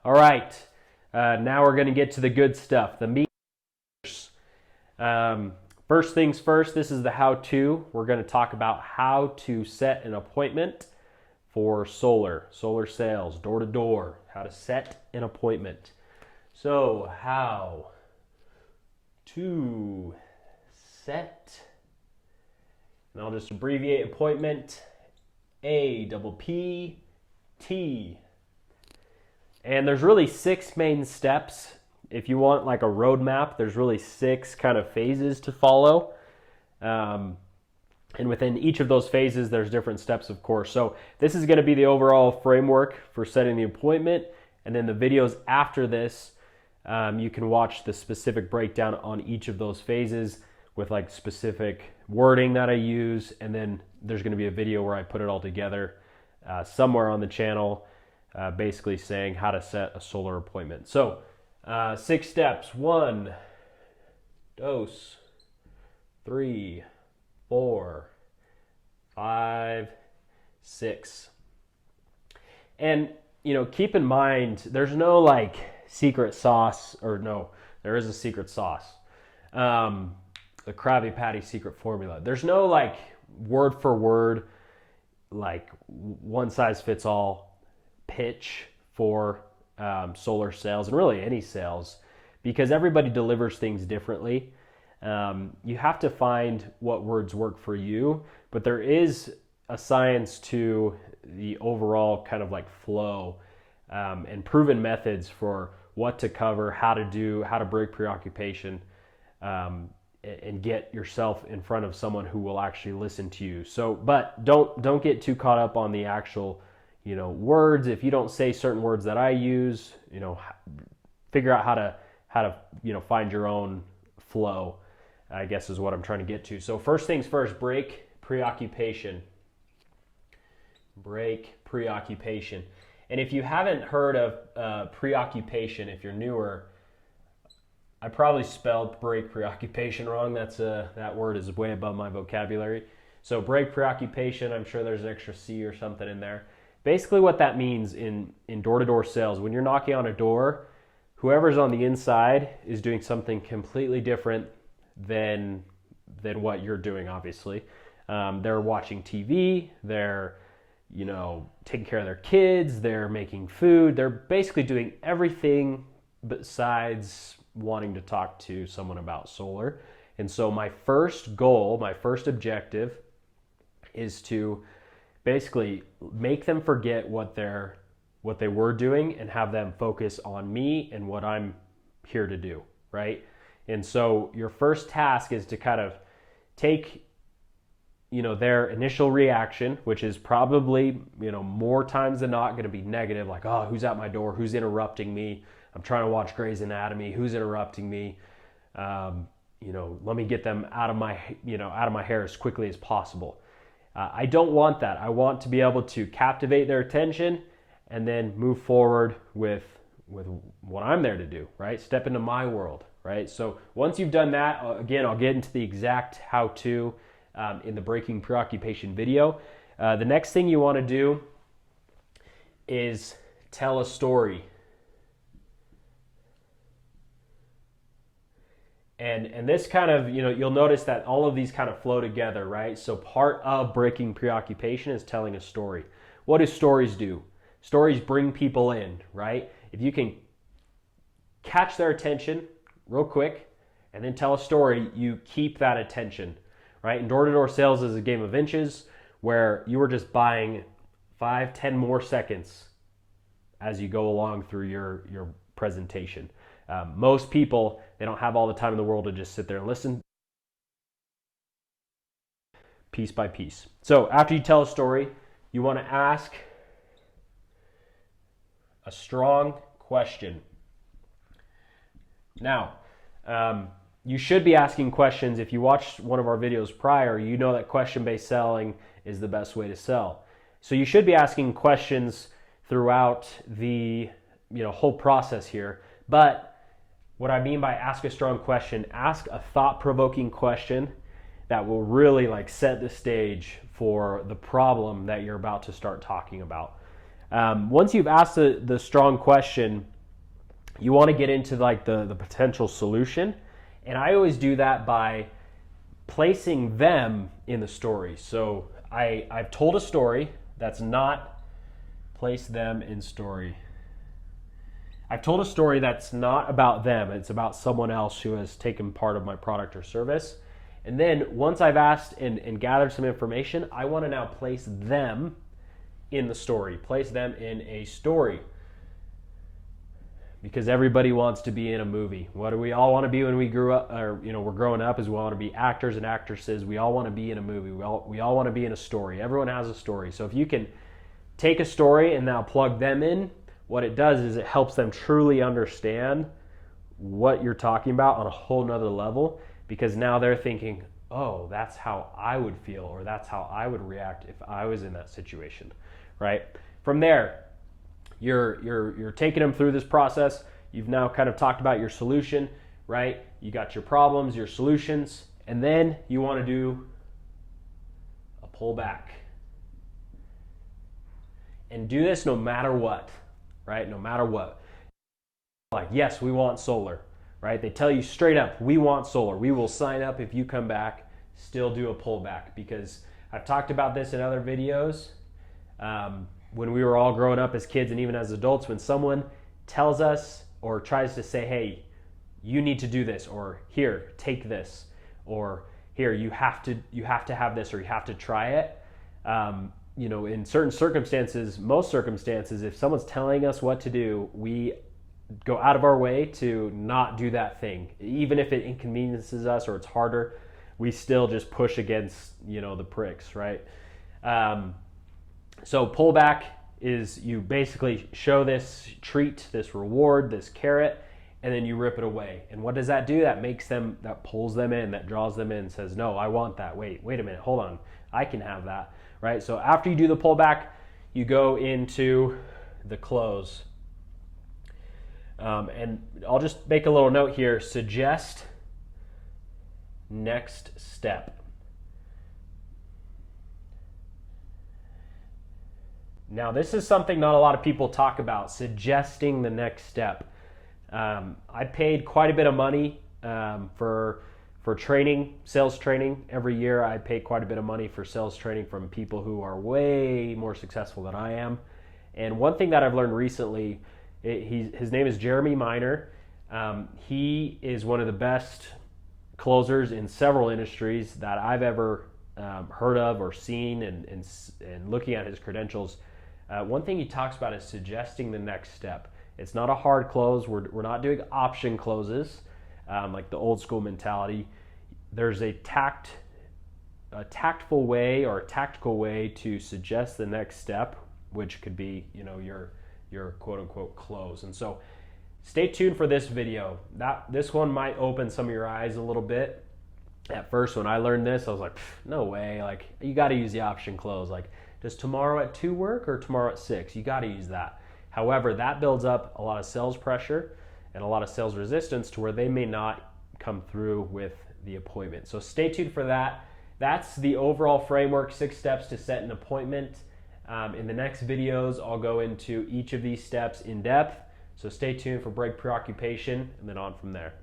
All right, now we're going to get to the good stuff, the meat. First things first, this is the how-to. We're going to talk about how to set an appointment for solar sales, door-to-door, how to set an appointment. So, how to set, and I'll just abbreviate appointment, APPT. And there's really 6 main steps. If you want like a roadmap, there's really 6 kind of phases to follow. And within each of those phases, there's different steps, of course. So this is going to be the overall framework for setting the appointment. And then the videos after this, you can watch the specific breakdown on each of those phases with like specific wording that I use. And then there's going to be a video where I put it all together somewhere on the channel, basically saying how to set a solar appointment. So 6 steps: 1, 2, 3, 4, 5, 6. And, keep in mind, there's no like secret sauce, or no, there is a secret sauce. The Krabby Patty secret formula. There's no like word for word, like one size fits all pitch for solar sales, and really any sales, because everybody delivers things differently. You have to find what words work for you, but there is a science to the overall kind of like flow and proven methods for what to cover, how to break preoccupation, and get yourself in front of someone who will actually listen to you. So, but don't get too caught up on the actual words. If you don't say certain words that I use, figure out how to find your own flow, I guess is what I'm trying to get to. So first things first, break preoccupation. Break preoccupation. And if you haven't heard of preoccupation, if you're newer, I probably spelled break preoccupation wrong. That word is way above my vocabulary. So break preoccupation, I'm sure there's an extra C or something in there. Basically what that means in door-to-door sales, when you're knocking on a door, whoever's on the inside is doing something completely different than what you're doing, obviously. They're watching TV, they're taking care of their kids, they're making food, they're basically doing everything besides wanting to talk to someone about solar. And so my first goal, my first objective is to basically make them forget what they were doing and have them focus on me and what I'm here to do, right? And so your first task is to kind of take their initial reaction, which is probably more times than not going to be negative, like, oh, who's at my door, who's interrupting me, I'm trying to watch Grey's Anatomy, who's interrupting me, let me get them out of my hair as quickly as possible. I don't want that. I want to be able to captivate their attention and then move forward with what I'm there to do, right? Step into my world, right? So once you've done that, again, I'll get into the exact how-to in the breaking preoccupation video. The next thing you want to do is tell a story. And this kind of, you'll notice that all of these kind of flow together, right? So part of breaking preoccupation is telling a story. What do stories do? Stories bring people in, right? If you can catch their attention real quick and then tell a story, you keep that attention, right? And door-to-door sales is a game of inches where you are just buying 5-10 more seconds as you go along through your presentation. Most people, they don't have all the time in the world to just sit there and listen piece by piece. So after you tell a story, you want to ask a strong question. Now, you should be asking questions. If you watched one of our videos prior, you know that question-based selling is the best way to sell. So you should be asking questions throughout the whole process here. But what I mean by ask a strong question, ask a thought-provoking question that will really set the stage for the problem that you're about to start talking about. Once you've asked the strong question, you want to get into like the potential solution. And I always do that by placing them in the story. So I've told a story that's not, place them in story. I've told a story that's not about them. It's about someone else who has taken part of my product or service. And then once I've asked and gathered some information, I want to now place them in the story, place them in a story. Because everybody wants to be in a movie. What do we all want to be when we grew up, or we're growing up, is we want to be actors and actresses. We all want to be in a movie. We all want to be in a story. Everyone has a story. So if you can take a story and now plug them in, what it does is it helps them truly understand what you're talking about on a whole nother level, because now they're thinking, oh, that's how I would feel, or that's how I would react if I was in that situation, right? From there, you're taking them through this process. You've now kind of talked about your solution, right? You got your problems, your solutions, and then you want to do a pullback. And do this no matter what, right? No matter what. Like, yes, we want solar, right? They tell you straight up, we want solar. We will sign up if you come back, still do a pullback, because I've talked about this in other videos. When we were all growing up as kids and even as adults, when someone tells us or tries to say, hey, you need to do this, or here, take this, or here, you have to have this, or you have to try it. In certain circumstances, most circumstances, if someone's telling us what to do, we go out of our way to not do that thing. Even if it inconveniences us or it's harder, we still just push against, the pricks, right? So pullback is you basically show this treat, this reward, this carrot, and then you rip it away. And what does that do? That pulls them in, that draws them in, says, no, I want that. Wait a minute, hold on. I can have that, right? So after you do the pullback, you go into the close. And I'll just make a little note here, suggest next step. Now, this is something not a lot of people talk about, suggesting the next step. I paid quite a bit of money for training, sales training. Every year I pay quite a bit of money for sales training from people who are way more successful than I am. And one thing that I've learned recently, his name is Jeremy Miner. He is one of the best closers in several industries that I've ever heard of or seen, and looking at his credentials. One thing he talks about is suggesting the next step. It's not a hard close. We're not doing option closes like the old school mentality. There's a tactful way or a tactical way to suggest the next step, which could be your quote unquote close. And so stay tuned for this video. This one might open some of your eyes a little bit. At first, when I learned this, I was like, no way. Like, you got to use the option close. Like, does tomorrow at 2 work or tomorrow at 6? You got to use that. However, that builds up a lot of sales pressure and a lot of sales resistance to where they may not come through with the appointment. So stay tuned for that. That's the overall framework, 6 steps to set an appointment. In the next videos, I'll go into each of these steps in depth. So stay tuned for break preoccupation and then on from there.